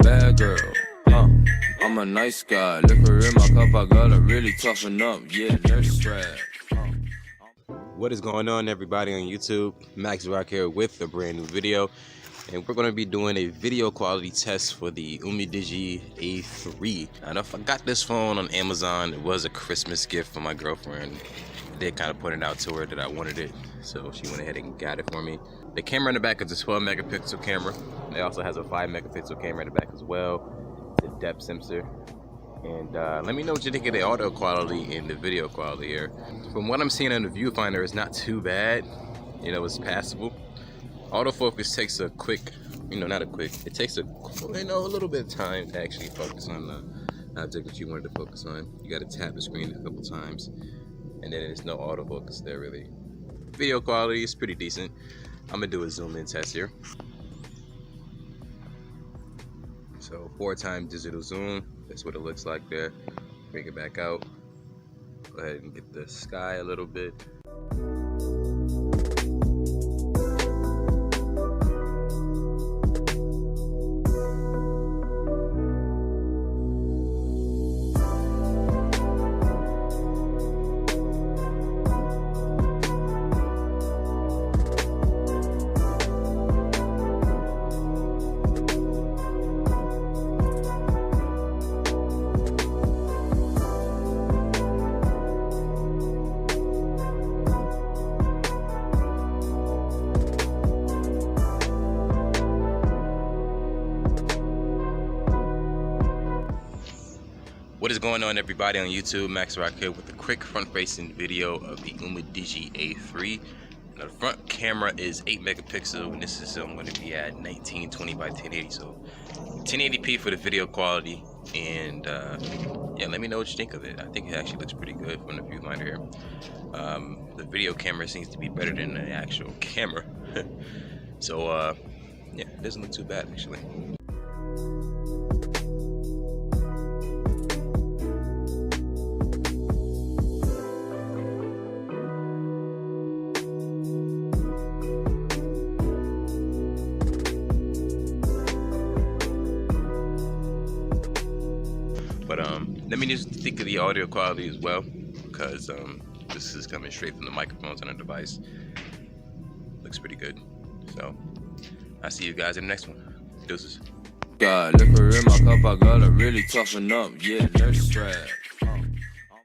Bad girl, I'm a nice guy. Liquor in my cup, I gotta really toughen up. Yeah, nurse strap. What is going on, everybody on YouTube? Max Rock here with a brand new video, and we're going to be doing a video quality test for the Umidigi A3. And if I got this phone on Amazon, it was a Christmas gift for my girlfriend. They kind of pointed out to her that I wanted it, so she went ahead and got it for me. The camera in the back is a 12 megapixel camera. It also has a 5 megapixel camera in the back as well. It's a depth sensor. And let me know what you think of the audio quality and the video quality here. From what I'm seeing on the viewfinder, it's not too bad. You know, it's passable. Autofocus takes a quick, it takes a little bit of time to actually focus on the object that you wanted to focus on. You got to tap the screen a couple times, and then there's no autofocus there really. Video quality is pretty decent. I'm gonna do a zoom in test here. So 4x digital zoom, that's what it looks like there. Bring it back out. Go ahead and get the sky a little bit. What is going on, everybody on YouTube? Max Rock here with a quick front-facing video of the Umidigi A3. Now, the front camera is 8 megapixel, and this is going to be at 1920 by 1080, so 1080p for the video quality. And yeah, let me know what you think of it. I think it actually looks pretty good from the viewfinder here. The video camera seems to be better than the actual camera. So yeah, it doesn't look too bad actually. But let me just think of the audio quality as well, because this is coming straight from the microphones on the device. Looks pretty good. So I'll see you guys in the next one. Deuces. Got liquor in my cup, I gotta really toughen up. Yeah, nurse strap.